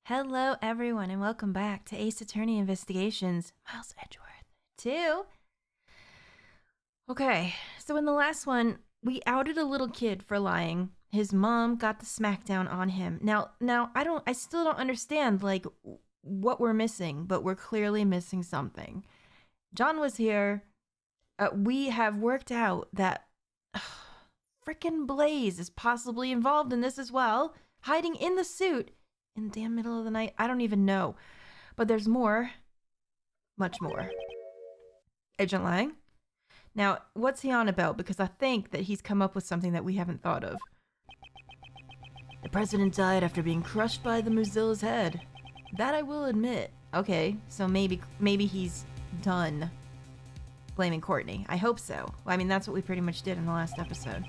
Hello, everyone, and welcome back to Ace Attorney Investigations. Miles Edgeworth, 2. Okay, so in the last one, we outed a little kid for lying. His mom got the smackdown on him. Now, I still don't understand, what we're missing, but we're clearly missing something. John was here. We have worked out that frickin' Blaze is possibly involved in this as well, hiding in the suit. In the damn middle of the night? I don't even know. But there's more. Much more. Agent Lang? Now, what's he on about? Because I think that he's come up with something that we haven't thought of. The president died after being crushed by the Mozilla's head. That I will admit. Okay, so maybe he's done blaming Courtney. I hope so. I mean, that's what we pretty much did in the last episode.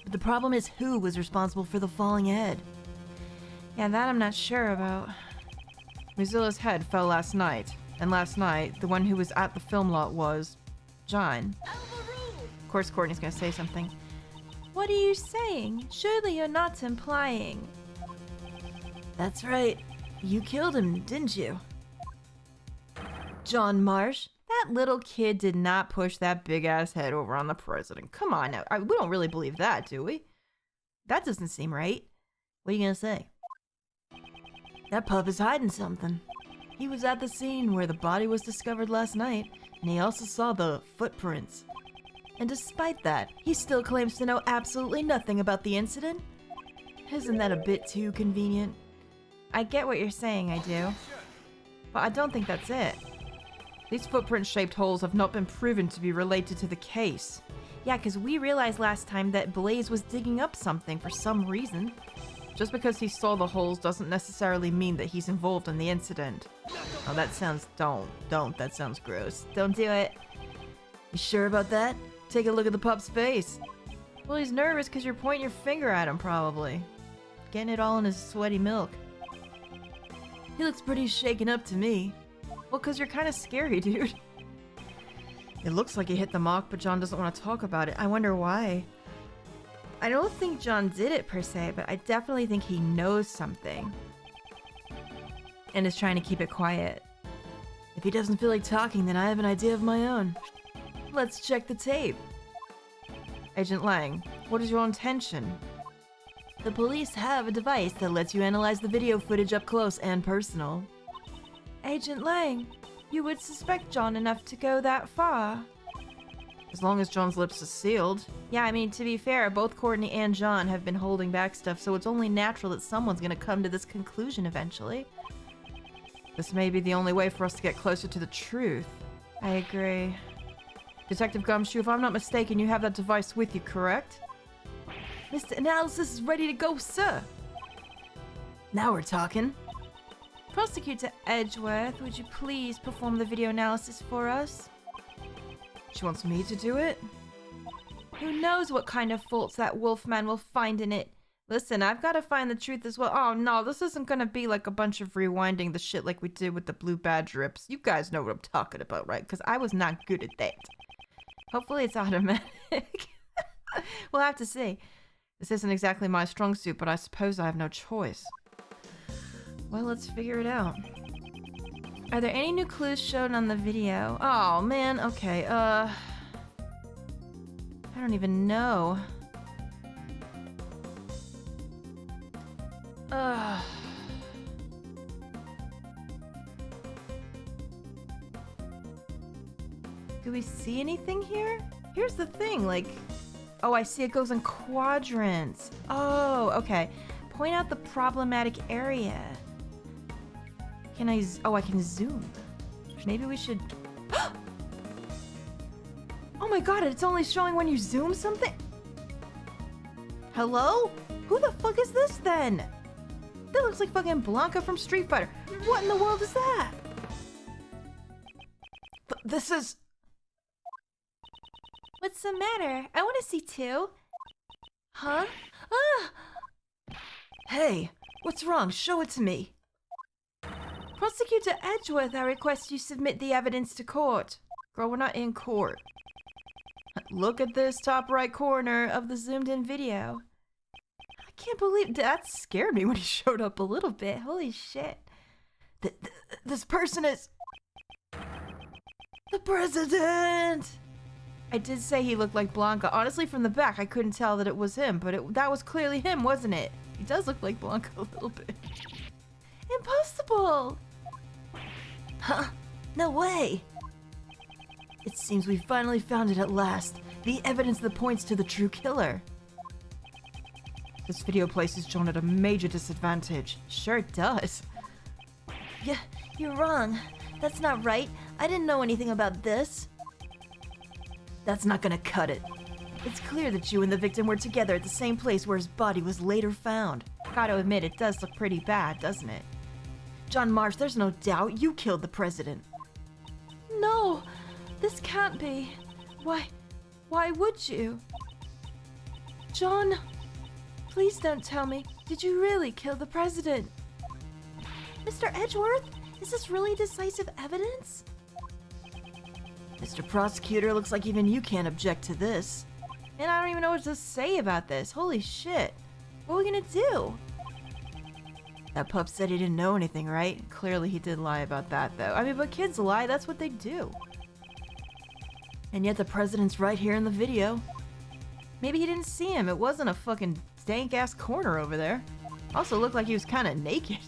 But the problem is who was responsible for the falling head? Yeah, that I'm not sure about. Mozilla's head fell last night, and last night, the one who was at the film lot was John. Of course, Courtney's gonna say something. What are you saying? Surely you're not implying. That's right. You killed him, didn't you? John Marsh? That little kid did not push that big-ass head over on the president. Come on now. We don't really believe that, do we? That doesn't seem right. What are you gonna say? That pup is hiding something. He was at the scene where the body was discovered last night, and he also saw the footprints. And despite that, he still claims to know absolutely nothing about the incident? Isn't that a bit too convenient? I get what you're saying, I do. But I don't think that's it. These footprint-shaped holes have not been proven to be related to the case. Yeah, because we realized last time that Blaze was digging up something for some reason. Just because he saw the holes doesn't necessarily mean that he's involved in the incident. Oh, that sounds... Don't. That sounds gross. Don't do it. You sure about that? Take a look at the pup's face. Well, he's nervous because you're pointing your finger at him, probably. Getting it all in his sweaty milk. He looks pretty shaken up to me. Well, because you're kind of scary, dude. It looks like he hit the mark, but John doesn't want to talk about it. I wonder why. I don't think John did it per se, but I definitely think he knows something. And is trying to keep it quiet. If he doesn't feel like talking, then I have an idea of my own. Let's check the tape. Agent Lang, what is your intention? The police have a device that lets you analyze the video footage up close and personal. Agent Lang, you would suspect John enough to go that far? As long as John's lips are sealed. Yeah, I mean, to be fair, both Courtney and John have been holding back stuff, so it's only natural that someone's gonna come to this conclusion eventually. This may be the only way for us to get closer to the truth. I agree. Detective Gumshoe, if I'm not mistaken, you have that device with you, correct? Mr. Analysis is ready to go, sir. Now we're talking. Prosecutor Edgeworth, would you please perform the video analysis for us? She wants me to do it? Who knows what kind of faults that Wolfman will find in it? Listen, I've got to find the truth as well. Oh no, this isn't gonna be like a bunch of rewinding the shit like we did with the blue badge rips. You guys know what I'm talking about, right? Because I was not good at that. Hopefully it's automatic. We'll have to see. This isn't exactly my strong suit, but I suppose I have no choice. Well, let's figure it out. Are there any new clues shown on the video? Oh, man. Okay, I don't even know. Do we see anything here? Here's the thing, like... Oh, I see it goes in quadrants. Oh, okay. Point out the problematic area. Can I... Oh, I can zoom. Maybe we should... Oh my god, it's only showing when you zoom something? Hello? Who the fuck is this then? That looks like fucking Blanca from Street Fighter. What in the world is that? This is... What's the matter? I want to see too. Huh? Ah! Hey, what's wrong? Show it to me. Prosecutor Edgeworth, I request you submit the evidence to court. Girl, we're not in court. Look at this top right corner of the zoomed in video. I can't believe that scared me when he showed up a little bit. Holy shit. This person is the president. I did say he looked like Blanca. Honestly, from the back, I couldn't tell that it was him, but that was clearly him, wasn't it? He does look like Blanca a little bit. Impossible! Huh? No way! It seems we finally found it at last. The evidence that points to the true killer. This video places John at a major disadvantage. Sure it does. Yeah, you're wrong. That's not right. I didn't know anything about this. That's not gonna cut it. It's clear that you and the victim were together at the same place where his body was later found. Gotta admit, it does look pretty bad, doesn't it? John Marsh, there's no doubt you killed the president. No, this can't be. Why would you? John, please don't tell me. Did you really kill the president? Mr. Edgeworth, is this really decisive evidence? Mr. Prosecutor, looks like even you can't object to this. And I don't even know what to say about this. Holy shit. What are we gonna do? That pup said he didn't know anything, right? Clearly he did lie about that, though. I mean, but kids lie, that's what they do. And yet the president's right here in the video. Maybe he didn't see him. It wasn't a fucking dank-ass corner over there. Also looked like he was kind of naked.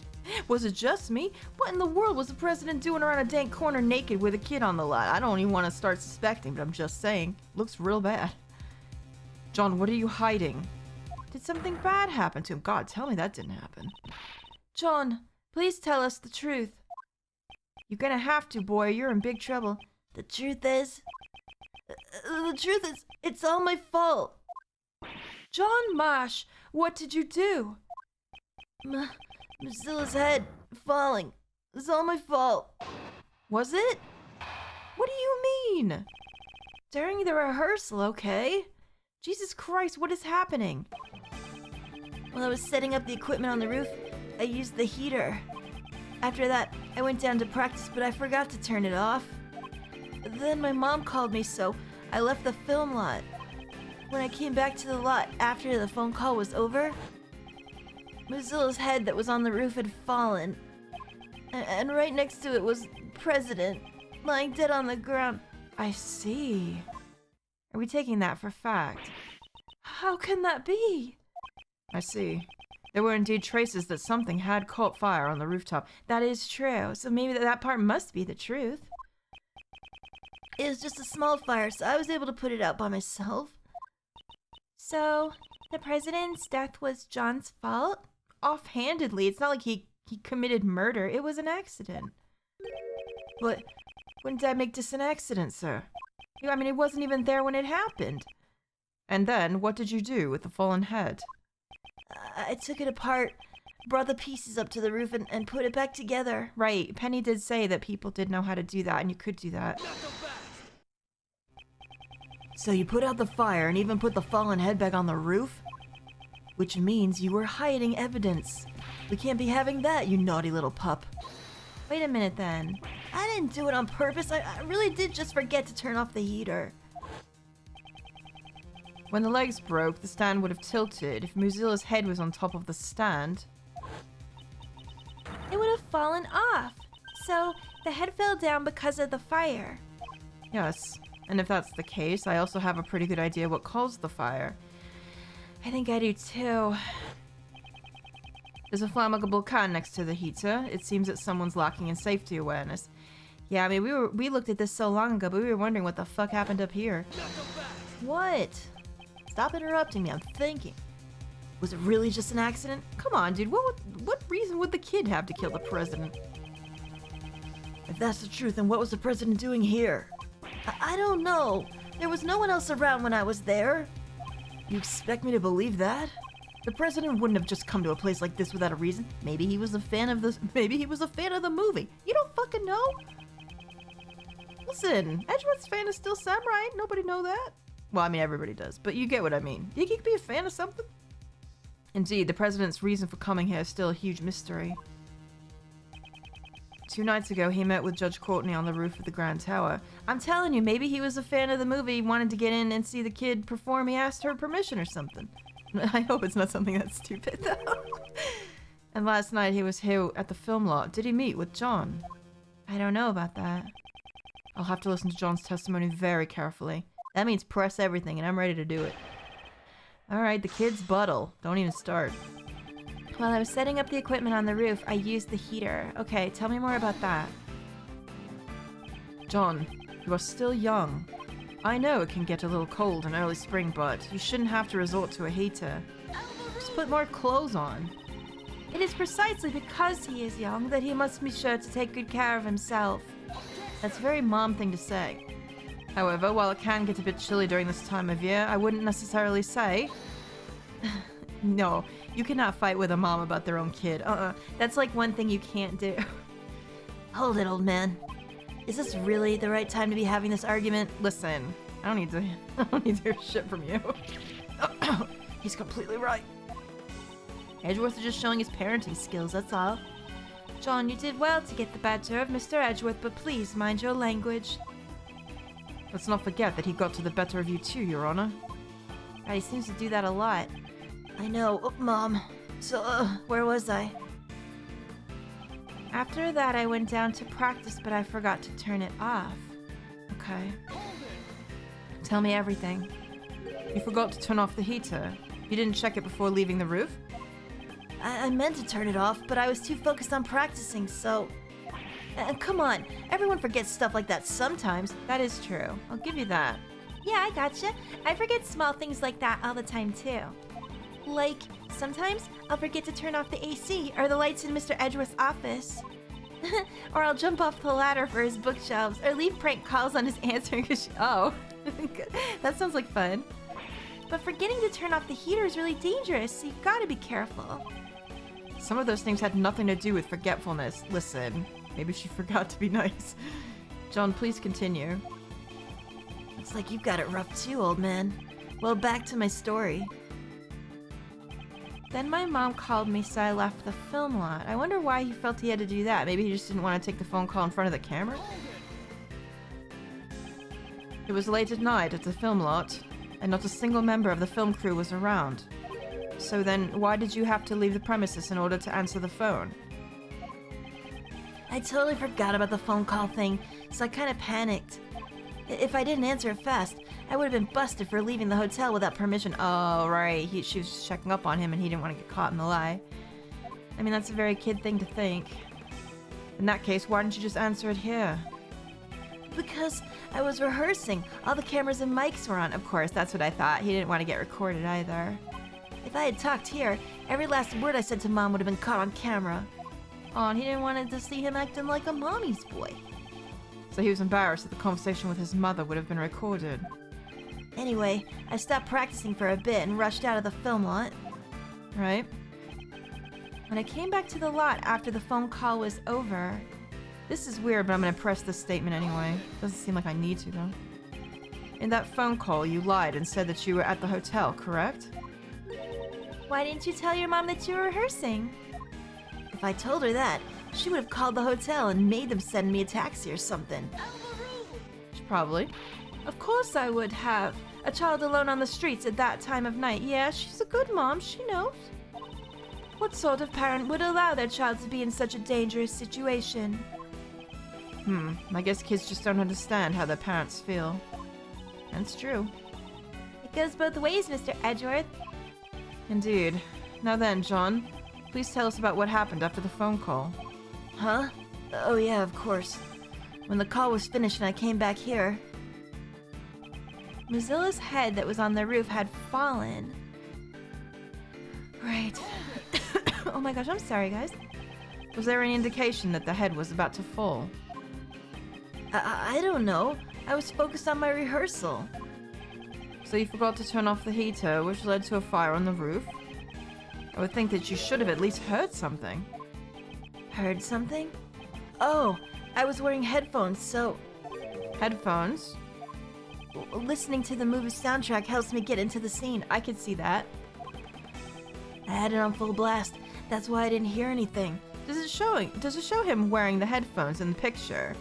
Was it just me? What in the world was the president doing around a dank corner naked with a kid on the lot? I don't even want to start suspecting, but I'm just saying. Looks real bad. John, what are you hiding? Did something bad happen to him? God, tell me that didn't happen. John, please tell us the truth. You're gonna have to, boy. You're in big trouble. The truth is... it's all my fault. John Marsh, what did you do? Mozzilla's head falling. It's all my fault. Was it? What do you mean? During the rehearsal, okay? Jesus Christ, what is happening? While I was setting up the equipment on the roof, I used the heater. After that, I went down to practice, but I forgot to turn it off. Then my mom called me, so I left the film lot. When I came back to the lot after the phone call was over, Mozzilla's head that was on the roof had fallen. And right next to it was President, lying dead on the ground. I see. Are we taking that for fact? How can that be? I see. There were indeed traces that something had caught fire on the rooftop. That is true, so maybe that part must be the truth. It was just a small fire, so I was able to put it out by myself. So, the president's death was John's fault? Offhandedly, it's not like he committed murder. It was an accident. But wouldn't that make this an accident, sir? I mean, it wasn't even there when it happened. And then, what did you do with the fallen head? I took it apart, brought the pieces up to the roof, and put it back together. Right, Penny did say that people did know how to do that, and you could do that. So you put out the fire and even put the fallen head back on the roof? Which means you were hiding evidence. We can't be having that, you naughty little pup. Wait a minute then. I didn't do it on purpose. I really did just forget to turn off the heater. When the legs broke, the stand would have tilted. If Mozzilla's head was on top of the stand, it would have fallen off. So the head fell down because of the fire. Yes, and if that's the case, I also have a pretty good idea what caused the fire. I think I do too. There's a flammable can next to the heater. It seems that someone's lacking in safety awareness. Yeah, I mean, we looked at this so long ago, but we were wondering what the fuck happened up here. What? Stop interrupting me, I'm thinking. Was it really just an accident? Come on, dude, what reason would the kid have to kill the president? If that's the truth, then what was the president doing here? I don't know. There was no one else around when I was there. You expect me to believe that? The president wouldn't have just come to a place like this without a reason. Maybe he was a fan of this. Maybe he was a fan of the movie. You don't fucking know. Listen, Edgeworth's fan is still Sam, right? Nobody know that? Well, I mean, everybody does, but you get what I mean. You could be a fan of something. Indeed, the president's reason for coming here is still a huge mystery. 2 nights ago, he met with Judge Courtney on the roof of the Grand Tower. I'm telling you, maybe he was a fan of the movie, wanted to get in and see the kid perform. He asked her permission or something. I hope it's not something that's stupid, though. And last night he was here at the film lot. Did he meet with John? I don't know about that. I'll have to listen to John's testimony very carefully. That means press everything, and I'm ready to do it. Alright, the kid's buttle. Don't even start. While I was setting up the equipment on the roof, I used the heater. Okay, tell me more about that. John, you are still young. I know it can get a little cold in early spring, but you shouldn't have to resort to a heater. Just put more clothes on. It is precisely because he is young that he must be sure to take good care of himself. That's a very mom thing to say. However, while it can get a bit chilly during this time of year, I wouldn't necessarily say... No, you cannot fight with a mom about their own kid. That's like one thing you can't do. Hold it, old man. Is this really the right time to be having this argument? Listen, I don't need to hear shit from you. He's completely right. Edgeworth is just showing his parenting skills, that's all. John, you did well to get the better of Mr. Edgeworth, but please mind your language. Let's not forget that he got to the better of you too, Your Honor. He seems to do that a lot. I know. Oh, Mom. So, where was I? After that, I went down to practice, but I forgot to turn it off. Okay. Tell me everything. You forgot to turn off the heater. You didn't check it before leaving the roof? I meant to turn it off, but I was too focused on practicing, so... come on, everyone forgets stuff like that sometimes. That is true. I'll give you that. Yeah, I gotcha. I forget small things like that all the time, too. Like, sometimes I'll forget to turn off the AC or the lights in Mr. Edgeworth's office. Or I'll jump off the ladder for his bookshelves, or leave prank calls on his answering machine. Oh, that sounds like fun. But forgetting to turn off the heater is really dangerous, so you've got to be careful. Some of those things had nothing to do with forgetfulness. Listen, maybe she forgot to be nice. John, please continue. Looks like you've got it rough too, old man. Well, back to my story. Then my mom called me, so I left the film lot. I wonder why he felt he had to do that. Maybe he just didn't want to take the phone call in front of the camera? It was late at night at the film lot, and not a single member of the film crew was around. So then, why did you have to leave the premises in order to answer the phone? I totally forgot about the phone call thing, so I kind of panicked. If I didn't answer it fast, I would have been busted for leaving the hotel without permission. Oh, right. She was just checking up on him and he didn't want to get caught in the lie. I mean, that's a very kid thing to think. In that case, why didn't you just answer it here? Because I was rehearsing. All the cameras and mics were on. Of course, that's what I thought. He didn't want to get recorded either. If I had talked here, every last word I said to Mom would have been caught on camera. Oh, and he didn't want to see him acting like a mommy's boy. So he was embarrassed that the conversation with his mother would have been recorded. Anyway, I stopped practicing for a bit and rushed out of the film lot. Right. When I came back to the lot after the phone call was over... This is weird, but I'm going to press this statement anyway. Doesn't seem like I need to, though. In that phone call, you lied and said that you were at the hotel, correct? Why didn't you tell your mom that you were rehearsing? If I told her that, she would have called the hotel and made them send me a taxi or something. Probably. Of course I would have. A child alone on the streets at that time of night. Yeah, she's a good mom, she knows. What sort of parent would allow their child to be in such a dangerous situation? I guess kids just don't understand how their parents feel. That's true. It goes both ways, Mr. Edgeworth. Indeed. Now then, John, please tell us about what happened after the phone call. Huh? Oh yeah, of course. When the call was finished and I came back here, Mozilla's head that was on the roof had fallen. Right. Oh my gosh, I'm sorry, guys. Was there any indication that the head was about to fall? I don't know. I was focused on my rehearsal. So you forgot to turn off the heater, which led to a fire on the roof? I would think that you should have at least heard something. Heard something? Oh, I was wearing headphones, so... Headphones? Listening to the movie soundtrack helps me get into the scene. I could see that. I had it on full blast. That's why I didn't hear anything. Does it show him wearing the headphones in the picture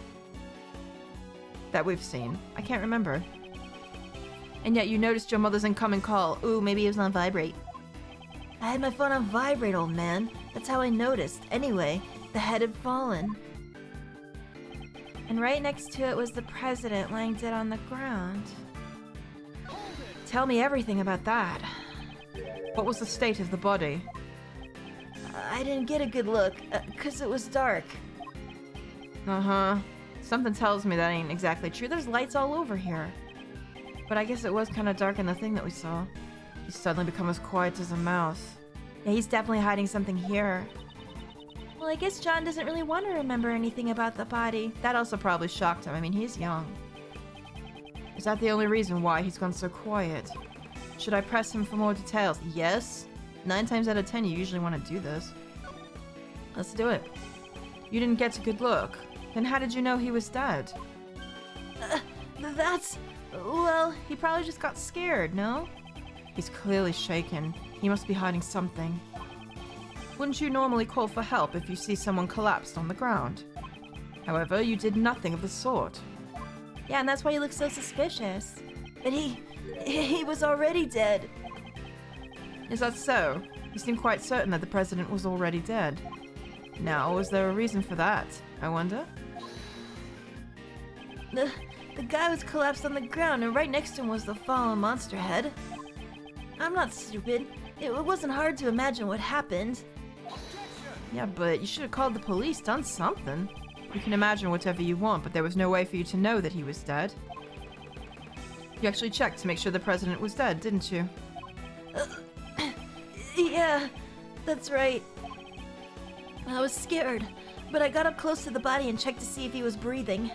that we've seen? I can't remember. And yet you noticed your mother's incoming call. Ooh, maybe it was on vibrate. I had my phone on vibrate, old man. That's how I noticed. Anyway, the head had fallen. And right next to it was the president lying dead on the ground. Tell me everything about that. What was the state of the body? I didn't get a good look, 'cause it was dark. Uh-huh. Something tells me that ain't exactly true. There's lights all over here. But I guess it was kind of dark in the thing that we saw. He's suddenly become as quiet as a mouse. Yeah, he's definitely hiding something here. Well, I guess John doesn't really want to remember anything about the body. That also probably shocked him. I mean, he's young. Is that the only reason why he's gone so quiet? Should I press him for more details? Yes. 9 times out of 10, you usually want to do this. Let's do it. You didn't get a good look. Then how did you know he was dead? Well, he probably just got scared, no? He's clearly shaken. He must be hiding something. Wouldn't you normally call for help if you see someone collapsed on the ground? However, you did nothing of the sort. Yeah, and that's why he looks so suspicious. But he was already dead. Is that so? You seem quite certain that the president was already dead. Now, was there a reason for that, I wonder? The guy was collapsed on the ground, and right next to him was the fallen monster head. I'm not stupid. It wasn't hard to imagine what happened. Yeah, but you should have called the police, done something. You can imagine whatever you want, but there was no way for you to know that he was dead. You actually checked to make sure the president was dead, didn't you? Yeah, that's right. I was scared, but I got up close to the body and checked to see if he was breathing.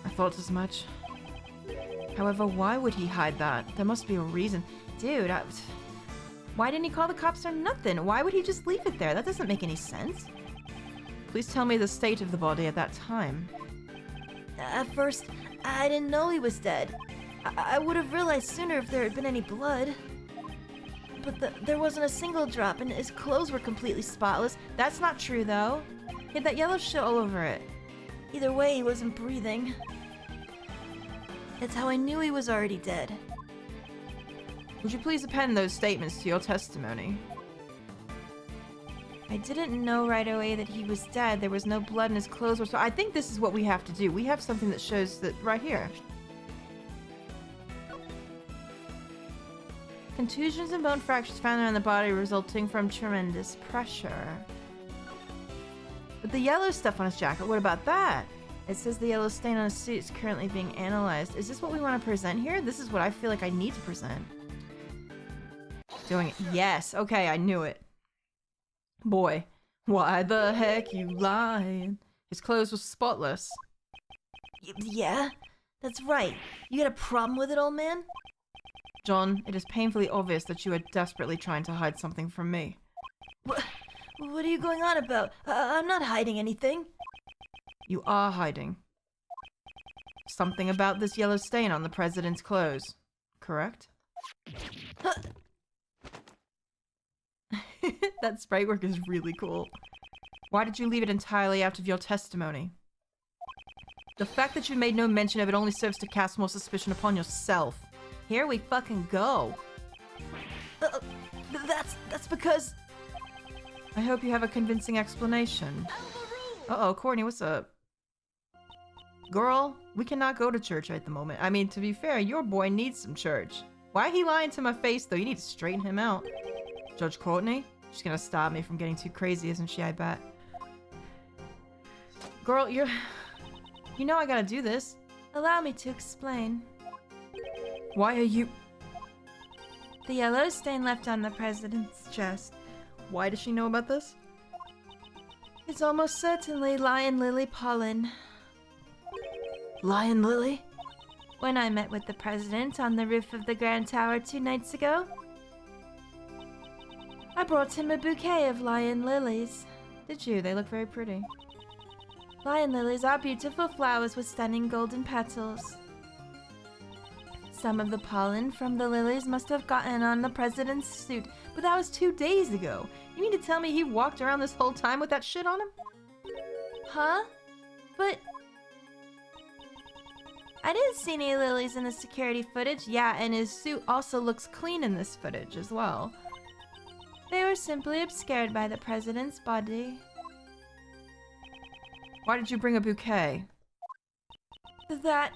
I thought as much. However, why would he hide that? There must be a reason. Dude, why didn't he call the cops or nothing? Why would he just leave it there? That doesn't make any sense. Please tell me the state of the body at that time. At first, I didn't know he was dead. I would have realized sooner if there had been any blood. But there wasn't a single drop, and his clothes were completely spotless. That's not true, though. He had that yellow shit all over it. Either way, he wasn't breathing. That's how I knew he was already dead. Would you please append those statements to your testimony? I didn't know right away that he was dead. There was no blood in his clothes. So I think this is what we have to do. We have something that shows that right here. Contusions and bone fractures found around the body resulting from tremendous pressure. But the yellow stuff on his jacket, what about that? It says the yellow stain on his suit is currently being analyzed. Is this what we want to present here? This is what I feel like I need to present. Doing it. Yes. Okay, I knew it. Boy, why the heck you lying? His clothes were spotless. Yeah, that's right. You got a problem with it, old man? John, it is painfully obvious that you are desperately trying to hide something from me. What are you going on about? I'm not hiding anything. You are hiding. Something about this yellow stain on the president's clothes, correct? That spray work is really cool. Why did you leave it entirely out of your testimony? The fact that you made no mention of it only serves to cast more suspicion upon yourself. Here we fucking go. That's because... I hope you have a convincing explanation. Uh-oh, Courtney, what's up? Girl, we cannot go to church at the moment. I mean, to be fair, your boy needs some church. Why he lying to my face, though? You need to straighten him out. Judge Courtney? She's gonna stop me from getting too crazy, isn't she, I bet? Girl, you know I gotta do this. Allow me to explain. Why are you... The yellow stain left on the president's chest. Why does she know about this? It's almost certainly lion lily pollen. Lion lily? When I met with the president on the roof of the Grand Tower 2 nights ago, I brought him a bouquet of lion lilies. Did you? They look very pretty. Lion lilies are beautiful flowers with stunning golden petals. Some of the pollen from the lilies must have gotten on the president's suit, but that was 2 days ago. You mean to tell me he walked around this whole time with that shit on him? Huh? But... I didn't see any lilies in the security footage. Yeah, and his suit also looks clean in this footage as well. They were simply scared by the president's body. Why did you bring a bouquet? That...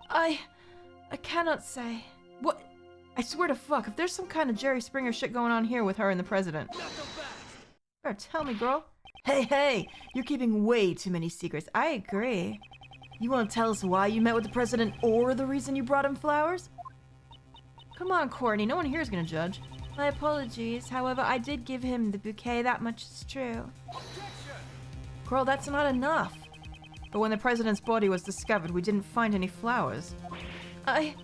I cannot say. What? I swear to fuck, if there's some kind of Jerry Springer shit going on here with her and the president. Better tell me, girl. Hey, you're keeping way too many secrets. I agree. You want to tell us why you met with the president or the reason you brought him flowers? Come on, Courtney, no one here is gonna judge. My apologies, however, I did give him the bouquet, that much is true. Girl, that's not enough. But when the president's body was discovered, we didn't find any flowers. I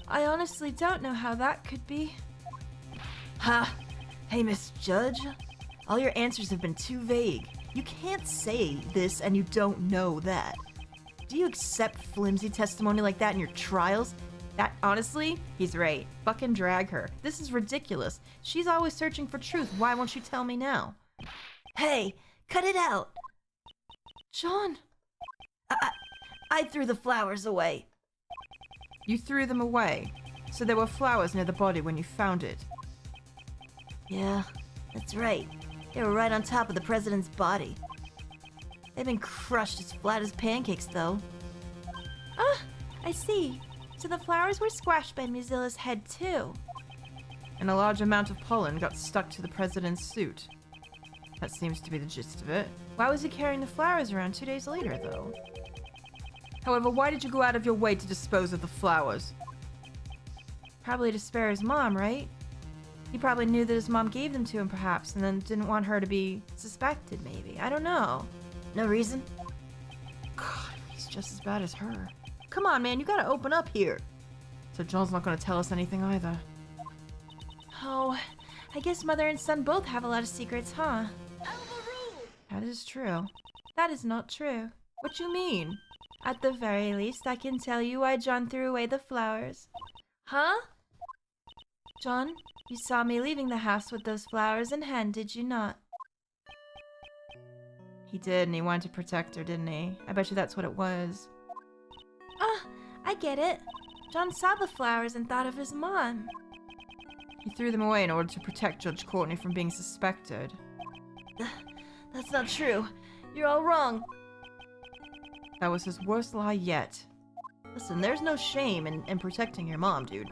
honestly don't know how that could be. Ha! Hey, Miss Judge. All your answers have been too vague. You can't say this and you don't know that. Do you accept flimsy testimony like that in your trials? That, honestly, he's right. Fucking drag her. This is ridiculous. She's always searching for truth. Why won't she tell me now? Hey, cut it out. John. I threw the flowers away. You threw them away? So there were flowers near the body when you found it? Yeah, that's right. They were right on top of the president's body. They've been crushed as flat as pancakes, though. Ah, I see. So the flowers were squashed by Muzilla's head, too. And a large amount of pollen got stuck to the president's suit. That seems to be the gist of it. Why was he carrying the flowers around 2 days later, though? However, why did you go out of your way to dispose of the flowers? Probably to spare his mom, right? He probably knew that his mom gave them to him, perhaps, and then didn't want her to be suspected, maybe. I don't know. No reason? God, he's just as bad as her. Come on, man, you gotta open up here. So John's not gonna tell us anything either. Oh, I guess mother and son both have a lot of secrets, huh? That is true. That is not true. What you mean? At the very least, I can tell you why John threw away the flowers. Huh? John, you saw me leaving the house with those flowers in hand, did you not? He did, and he wanted to protect her, didn't he? I bet you that's what it was. Ah, I get it. John saw the flowers and thought of his mom. He threw them away in order to protect Judge Courtney from being suspected. That's not true. You're all wrong. That was his worst lie yet. Listen, there's no shame in protecting your mom, dude.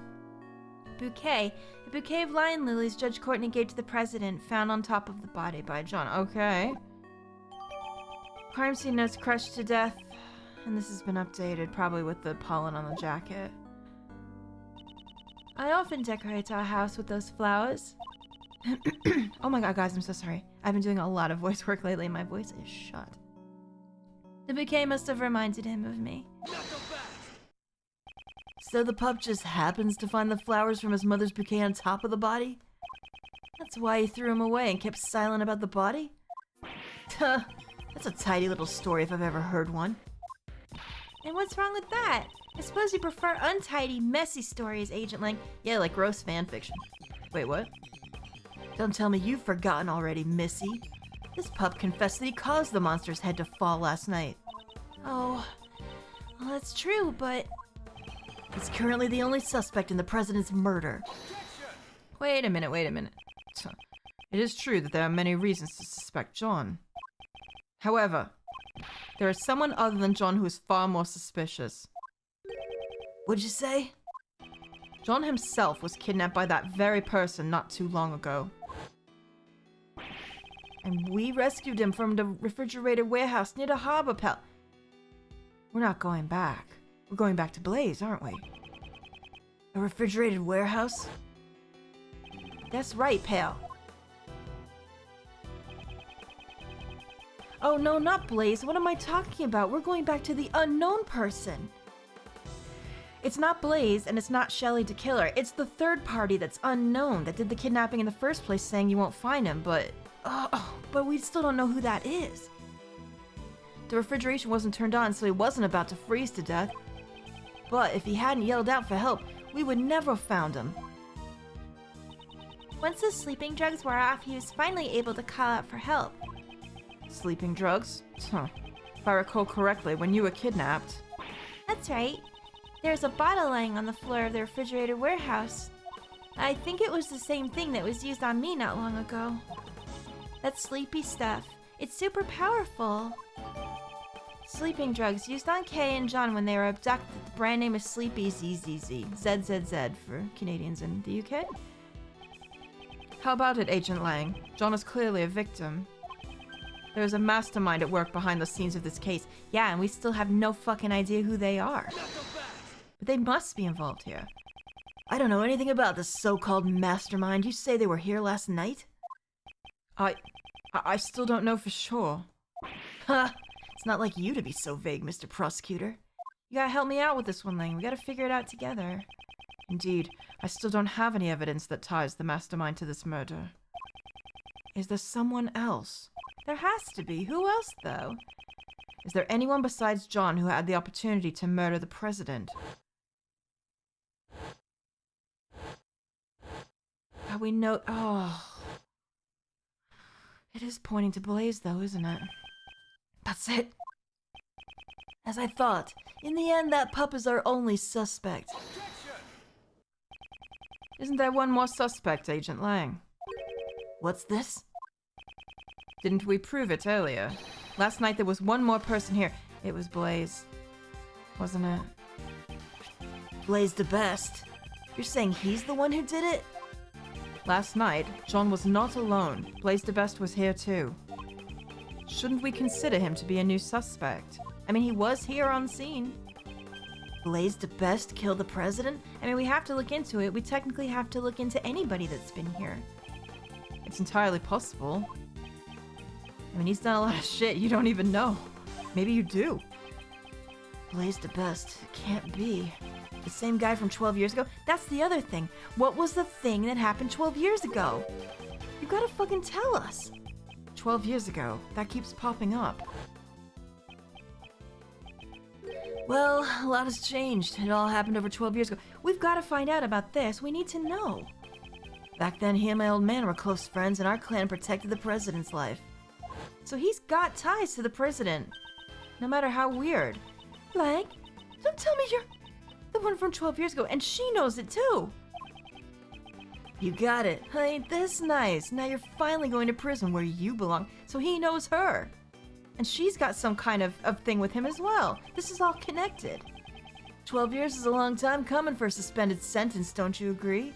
Bouquet. A bouquet of lion lilies Judge Courtney gave to the president, found on top of the body by John. Okay. Crime scene notes crushed to death. And this has been updated, probably with the pollen on the jacket. I often decorate our house with those flowers. Oh my god, guys, I'm so sorry. I've been doing a lot of voice work lately and my voice is shut. The bouquet must have reminded him of me. So the pup just happens to find the flowers from his mother's bouquet on top of the body? That's why he threw them away and kept silent about the body? Tuh, that's a tidy little story if I've ever heard one. And what's wrong with that? I suppose you prefer untidy, messy stories, Agent Lang. Yeah, like gross fanfiction. Wait, what? Don't tell me you've forgotten already, Missy. This pup confessed that he caused the monster's head to fall last night. Oh, well, that's true, but... He's currently the only suspect in the president's murder. Wait a minute. It is true that there are many reasons to suspect John. However, there is someone other than John who is far more suspicious. What'd you say? John himself was kidnapped by that very person not too long ago. And we rescued him from the refrigerated warehouse near the harbor pal. We're not going back. We're going back to Blaze, aren't we? A refrigerated warehouse? That's right, pal. Oh no, not Blaze. What am I talking about? We're going back to the unknown person. It's not Blaze, and it's not Shelly the killer. It's the third party that's unknown that did the kidnapping in the first place, saying you won't find him, but we still don't know who that is. The refrigeration wasn't turned on, so he wasn't about to freeze to death. But if he hadn't yelled out for help, we would never have found him. Once the sleeping drugs wore off, he was finally able to call out for help. Sleeping drugs? Huh. If I recall correctly, when you were kidnapped... That's right. There's a bottle lying on the floor of the refrigerated warehouse. I think it was the same thing that was used on me not long ago. That sleepy stuff. It's super powerful. Sleeping drugs used on Kay and John when they were abducted. The brand name is Sleepy ZZZ. ZZZ for Canadians in the UK. How about it, Agent Lang? John is clearly a victim. There's a mastermind at work behind the scenes of this case. Yeah, and we still have no fucking idea who they are. But they must be involved here. I don't know anything about this so-called mastermind. You say they were here last night? I still don't know for sure. Ha! It's not like you to be so vague, Mr. Prosecutor. You gotta help me out with this one, Lang. We gotta figure it out together. Indeed, I still don't have any evidence that ties the mastermind to this murder. Is there someone else? There has to be. Who else, though? Is there anyone besides John who had the opportunity to murder the president? We know. Oh. It is pointing to Blaze, though, isn't it? That's it. As I thought. In the end, that pup is our only suspect. Isn't there one more suspect, Agent Lang? What's this? Didn't we prove it earlier? Last night there was one more person here. It was Blaze. Wasn't it? Blaze the best. You're saying he's the one who did it? Last night, John was not alone. Blaze the best was here too. Shouldn't we consider him to be a new suspect? I mean, he was here on scene. Blaze the best killed the president? I mean, we have to look into it. We technically have to look into anybody that's been here. It's entirely possible. I mean, he's done a lot of shit you don't even know. Maybe you do. Blaze the best. Can't be. The same guy from 12 years ago? That's the other thing. What was the thing that happened 12 years ago? You gotta fucking tell us. 12 years ago. That keeps popping up. Well, a lot has changed. It all happened over 12 years ago. We've got to find out about this. We need to know. Back then, he and my old man were close friends, and our clan protected the president's life. So he's got ties to the president. No matter how weird. Lang, don't tell me you're the one from 12 years ago, and she knows it too. You got it. Ain't this nice? Now you're finally going to prison where you belong, so he knows her. And she's got some kind of thing with him as well. This is all connected. 12 years is a long time coming for a suspended sentence, don't you agree?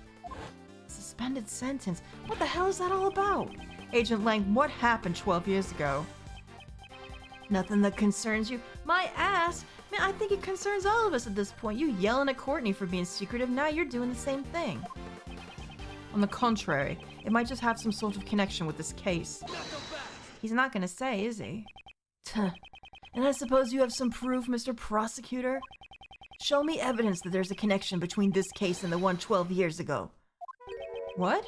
Suspended sentence? What the hell is that all about? Agent Lang, what happened 12 years ago? Nothing that concerns you? My ass! Man, I think it concerns all of us at this point. You yelling at Courtney for being secretive, now you're doing the same thing. On the contrary, it might just have some sort of connection with this case. He's not gonna say, is he? And I suppose you have some proof, Mr. Prosecutor? Show me evidence that there's a connection between this case and the one 12 years ago. What?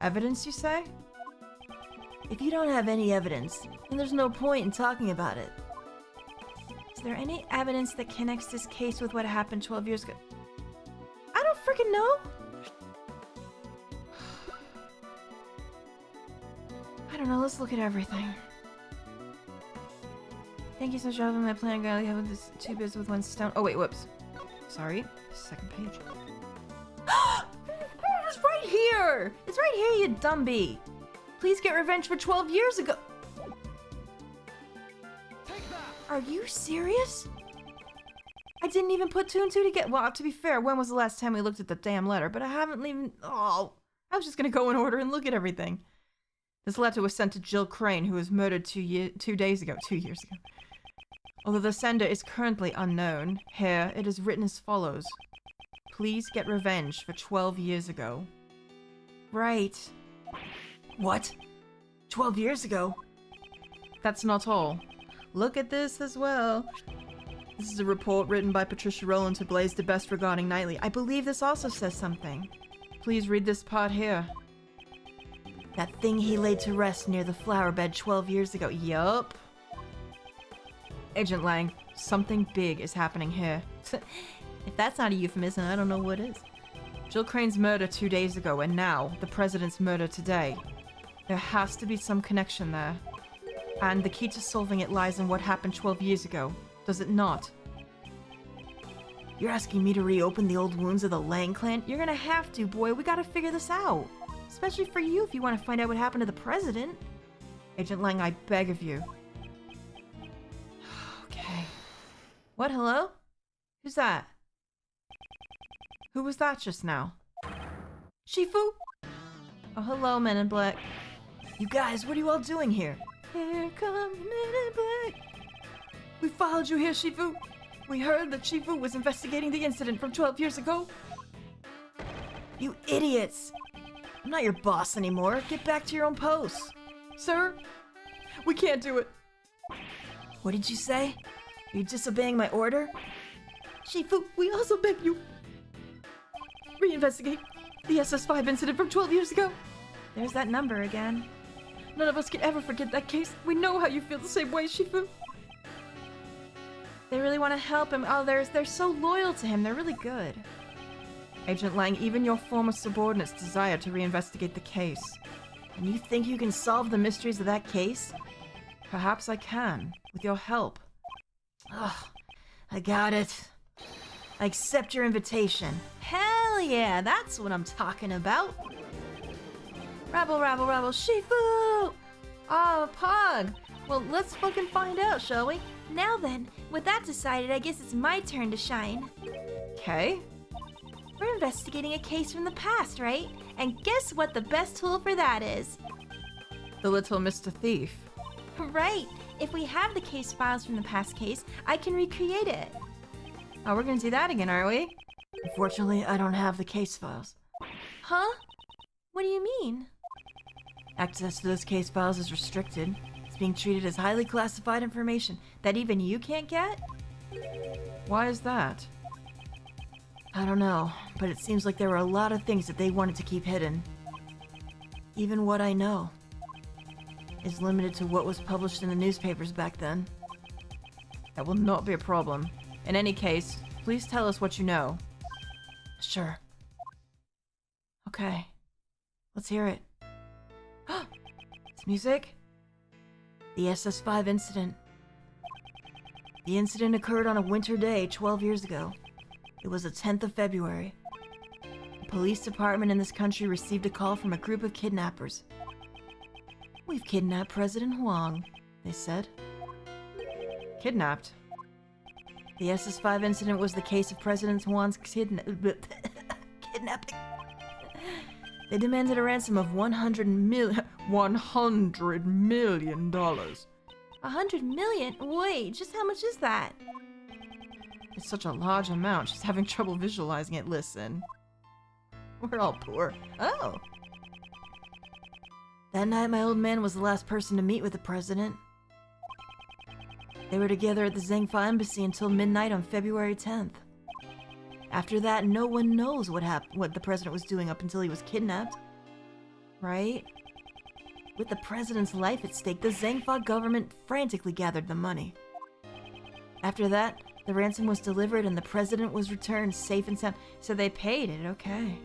Evidence, you say? If you don't have any evidence, then there's no point in talking about it. Is there any evidence that connects this case with what happened 12 years ago? I don't freaking know! I don't know, let's look at everything. Thank you so much for helping my plan. I have this 2 birds with 1 stone. Oh wait, whoops. Sorry. Second page. It's right here! It's right here, you dumby! Please get revenge for 12 years ago. Are you serious? I didn't even put 2 and 2 together. Well, to be fair, when was the last time we looked at the damn letter? But I haven't even... Oh, I was just gonna go in order and look at everything. This letter was sent to Jill Crane, who was murdered 2 years ago. Although the sender is currently unknown, here it is written as follows. Please get revenge for 12 years ago. Right. What? 12 years ago? That's not all. Look at this as well. This is a report written by Patricia Rowland to Blaze the Best regarding Knightley. I believe this also says something. Please read this part here. That thing he laid to rest near the flower bed 12 years ago. Yup. Agent Lang, something big is happening here. If that's not a euphemism, I don't know what is. Jill Crane's murder 2 days ago, and now the president's murder today. There has to be some connection there. And the key to solving it lies in what happened 12 years ago. Does it not? You're asking me to reopen the old wounds of the Lang clan? You're gonna have to, boy. We gotta figure this out. Especially for you if you want to find out what happened to the president. Agent Lang, I beg of you. Okay. What, hello? Who's that? Who was that just now? Shifu? Oh, hello, Men in Black. You guys, what are you all doing here? Here come the Men in Black. We followed you here, Shifu. We heard that Shifu was investigating the incident from 12 years ago. You idiots! I'm not your boss anymore. Get back to your own posts. Sir, we can't do it. What did you say? Are you disobeying my order? Shifu, we also beg you. Reinvestigate the SS5 incident from 12 years ago. There's that number again. None of us can ever forget that case. We know how you feel the same way, Shifu. They really want to help him. Oh, they're so loyal to him. They're really good. Agent Lang, even your former subordinates desire to reinvestigate the case. And you think you can solve the mysteries of that case? Perhaps I can, with your help. Ugh, I got it. I accept your invitation. Hell yeah, that's what I'm talking about. Rabble, rabble, rabble, Shifu! Oh, Pog. Well, let's fucking find out, shall we? Now then, with that decided, I guess it's my turn to shine. Okay. We're investigating a case from the past, right? And guess what the best tool for that is? The little Mr. Thief. Right. If we have the case files from the past case, I can recreate it. Oh, we're gonna do that again, are we? Unfortunately, I don't have the case files. Huh? What do you mean? Access to those case files is restricted. It's being treated as highly classified information that even you can't get? Why is that? I don't know, but it seems like there were a lot of things that they wanted to keep hidden. Even what I know is limited to what was published in the newspapers back then. That will not be a problem. In any case, please tell us what you know. Sure. Okay. Let's hear it. It's music? The SS5 incident. The incident occurred on a winter day 12 years ago. It was the 10th of February. The police department in this country received a call from a group of kidnappers. We've kidnapped President Huang, they said. Kidnapped? The SS5 incident was the case of President Huang's kidnapping. They demanded a ransom of $100 million. $100 million. $100 million? Wait, just how much is that? It's such a large amount, she's having trouble visualizing it. Listen. We're all poor. Oh. That night, my old man was the last person to meet with the president. They were together at the Zhengfa embassy until midnight on February 10th. After that, no one knows what the president was doing up until he was kidnapped. Right? With the president's life at stake, the Zhengfa government frantically gathered the money. After that, the ransom was delivered and the president was returned safe and sound. So they paid it, okay.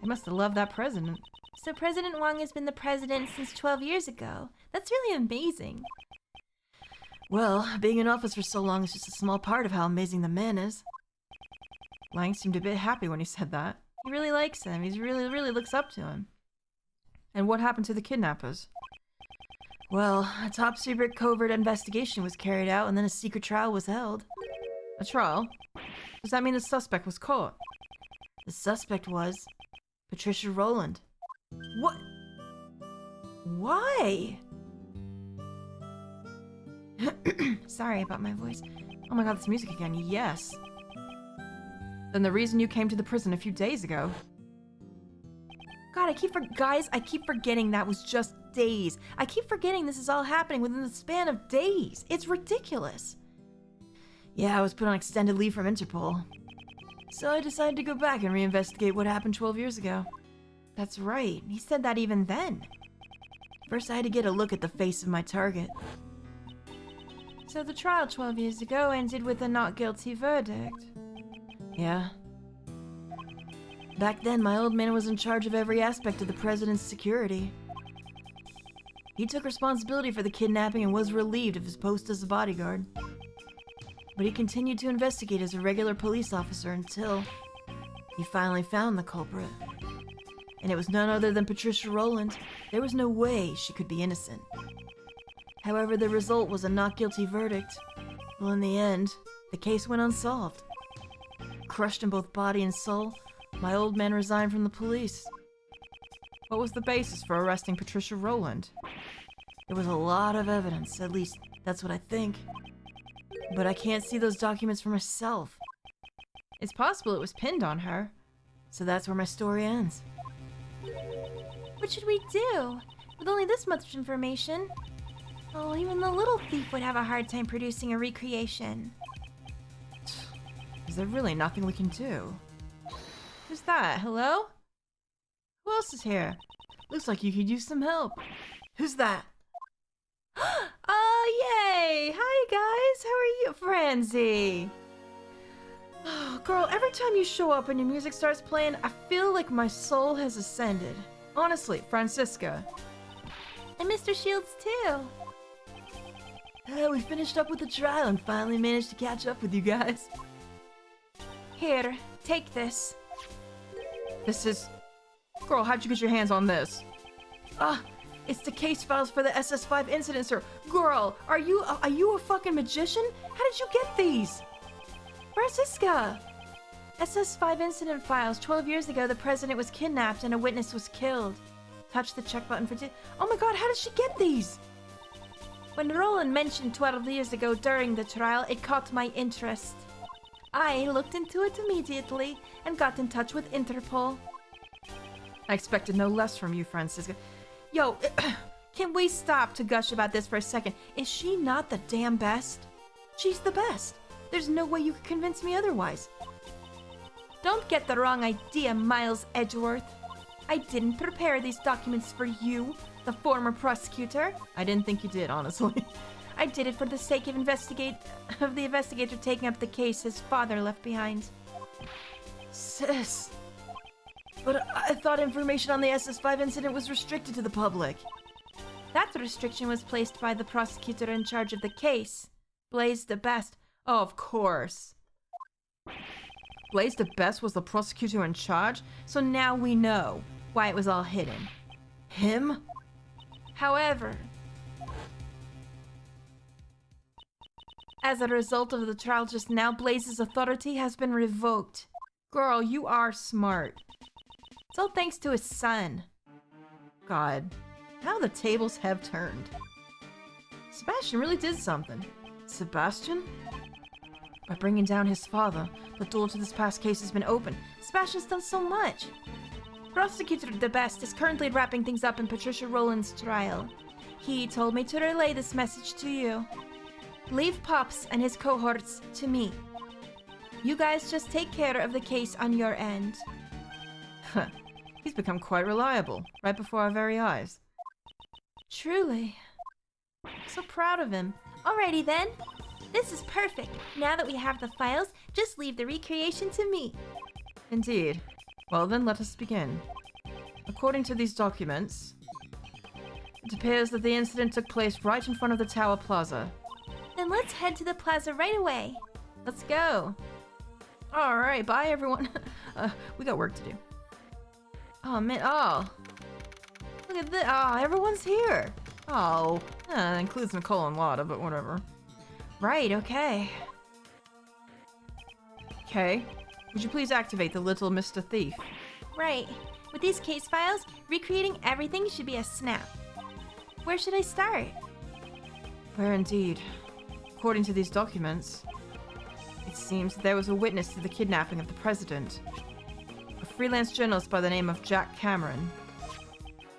They must have loved that president. So President Wang has been the president since 12 years ago. That's really amazing. Well, being in office for so long is just a small part of how amazing the man is. Lang seemed a bit happy when he said that. He really likes him. He really looks up to him. And what happened to the kidnappers? Well, a top-secret covert investigation was carried out and then a secret trial was held. A trial? Does that mean the suspect was caught? The suspect was Patricia Rowland. What? Why? Sorry about my voice. Oh my god, this music again. Yes. Then the reason you came to the prison a few days ago. God, I keep forgetting that was just days. I keep forgetting this is all happening within the span of days. It's ridiculous. Yeah, I was put on extended leave from Interpol. So I decided to go back and reinvestigate what happened 12 years ago. That's right. He said that even then. First, I had to get a look at the face of my target. So the trial 12 years ago ended with a not guilty verdict. Yeah. Back then, my old man was in charge of every aspect of the president's security. He took responsibility for the kidnapping and was relieved of his post as a bodyguard. But he continued to investigate as a regular police officer until he finally found the culprit. And it was none other than Patricia Rowland. There was no way she could be innocent. However, the result was a not guilty verdict. Well, in the end, the case went unsolved. Crushed in both body and soul, my old man resigned from the police. What was the basis for arresting Patricia Rowland? There was a lot of evidence, at least that's what I think. But I can't see those documents for myself. It's possible it was pinned on her. So that's where my story ends. What should we do? With only this much information? Oh, even the little thief would have a hard time producing a recreation. Is there really nothing we can do? Who's that? Hello? Who else is here? Looks like you could use some help. Who's that? Oh, yay! Hi, guys! How are you, Francie? Oh, girl, every time you show up and your music starts playing, I feel like my soul has ascended. Honestly, Francisca. And Mr. Shields, too. We finished up with the trial and finally managed to catch up with you guys. Here, take this. This is... Girl, how'd you get your hands on this? It's the case files for the SS5 incident, sir. Girl, are you a fucking magician? How did you get these? Francisca! SS5 incident files. 12 years ago, the president was kidnapped and a witness was killed. Touch the check button for... Oh my god, how did she get these? When Roland mentioned 12 years ago during the trial, it caught my interest. I looked into it immediately and got in touch with Interpol. I expected no less from you, Francisca. Yo, can we stop to gush about this for a second? Is she not the damn best? She's the best. There's no way you could convince me otherwise. Don't get the wrong idea, Miles Edgeworth. I didn't prepare these documents for you, the former prosecutor. I didn't think you did, honestly. I did it for the sake of the investigator taking up the case his father left behind. Sis. But I thought information on the SS5 incident was restricted to the public. That restriction was placed by the prosecutor in charge of the case, Blaise de Best. Oh, of course. Blaise de Best was the prosecutor in charge, so now we know why it was all hidden. Him? However, as a result of the trial just now, Blaise's authority has been revoked. Girl, you are smart. It's all thanks to his son. God, how the tables have turned. Sebastian really did something. Sebastian? By bringing down his father, the door to this past case has been opened. Sebastian's done so much. Prosecutor de Best is currently wrapping things up in Patricia Rowland's trial. He told me to relay this message to you. Leave Pops and his cohorts to me. You guys just take care of the case on your end. He's become quite reliable, right before our very eyes. Truly. So proud of him. Alrighty then. This is perfect. Now that we have the files, just leave the recreation to me. Indeed. Well then, let us begin. According to these documents, it appears that the incident took place right in front of the Tower Plaza. Then let's head to the plaza right away. Let's go. Alright, bye everyone. We got work to do. Oh man, oh. Look at this. Oh, everyone's here. Oh, that includes Nicole and Lotta, but whatever. Right, okay. Okay. Would you please activate the little Mr. Thief? Right. With these case files, recreating everything should be a snap. Where should I start? Where indeed. According to these documents, it seems there was a witness to the kidnapping of the president. A freelance journalist by the name of Jack Cameron.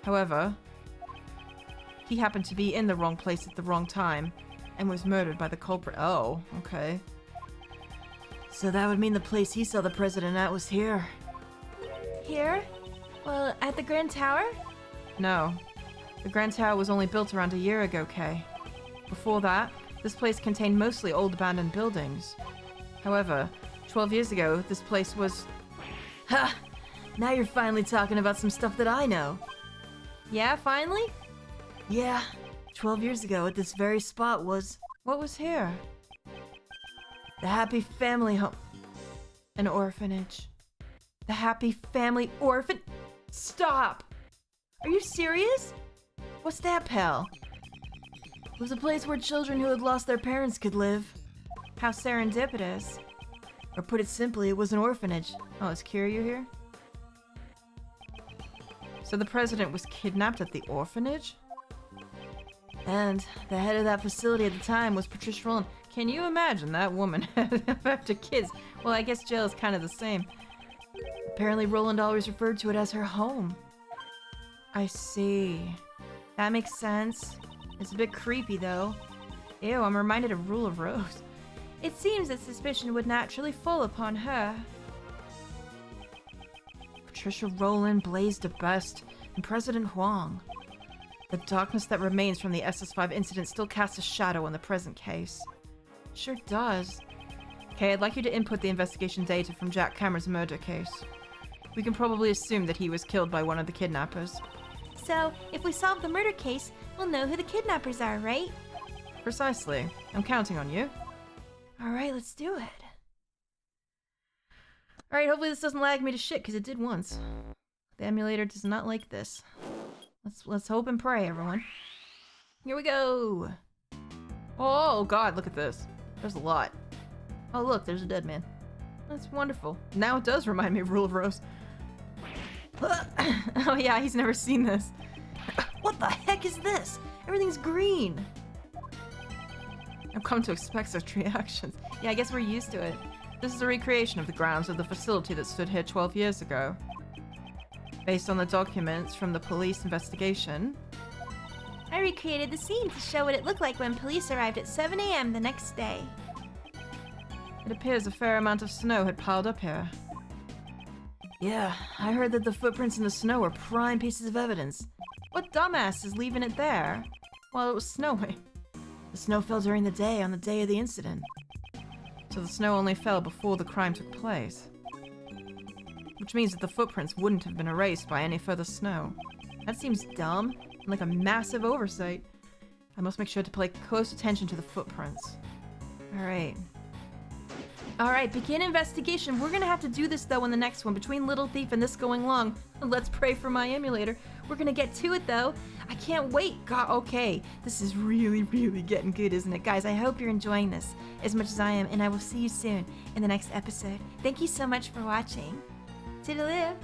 However, he happened to be in the wrong place at the wrong time and was murdered by the culprit. Oh, okay. So that would mean the place he saw the president at was here. Here? Well, at the Grand Tower? No. The Grand Tower was only built around a year ago, Kay. Before that, this place contained mostly old abandoned buildings. However, 12 years ago, this place was... Ha! Now you're finally talking about some stuff that I know. Yeah, finally? Yeah. 12 years ago, at this very spot was... What was here? The Happy Family Home. An orphanage. The Happy Family Orphan... Stop! Are you serious? What's that, pal? It was a place where children who had lost their parents could live. How serendipitous. Or put it simply, it was an orphanage. Oh, is Kiryu here? So the president was kidnapped at the orphanage? And the head of that facility at the time was Patricia Rowland. Can you imagine that woman after kids? Well, I guess jail is kind of the same. Apparently Rowland always referred to it as her home. I see. That makes sense. It's a bit creepy, though. Ew, I'm reminded of Rule of Rose. It seems that suspicion would naturally fall upon her. Patricia Rowland, Blaise de Best, and President Huang. The darkness that remains from the SS5 incident still casts a shadow on the present case. Sure does. Okay, I'd like you to input the investigation data from Jack Cameron's murder case. We can probably assume that he was killed by one of the kidnappers. So, if we solve the murder case, we'll know who the kidnappers are, right? Precisely. I'm counting on you. Alright, let's do it. Alright, hopefully this doesn't lag me to shit, because it did once. The emulator does not like this. Let's hope and pray, everyone. Here we go! Oh god, look at this. There's a lot. Oh look, there's a dead man. That's wonderful. Now it does remind me of Rule of Rose. Oh yeah, he's never seen this. What the heck is this? Everything's green! I've come to expect such reactions. Yeah, I guess we're used to it. This is a recreation of the grounds of the facility that stood here 12 years ago. Based on the documents from the police investigation. I recreated the scene to show what it looked like when police arrived at 7 a.m. the next day. It appears a fair amount of snow had piled up here. Yeah, I heard that the footprints in the snow were prime pieces of evidence. What dumbass is leaving it there while it was snowing? The snow fell during the day on the day of the incident. So the snow only fell before the crime took place. Which means that the footprints wouldn't have been erased by any further snow. That seems dumb, and like a massive oversight. I must make sure to pay close attention to the footprints. Alright. Alright, begin investigation. We're gonna have to do this though in the next one. Between Little Thief and this going long, let's pray for my emulator. We're gonna get to it though. I can't wait. God, okay. This is really, really getting good, isn't it? Guys, I hope you're enjoying this as much as I am, and I will see you soon in the next episode. Thank you so much for watching. Toodaloo!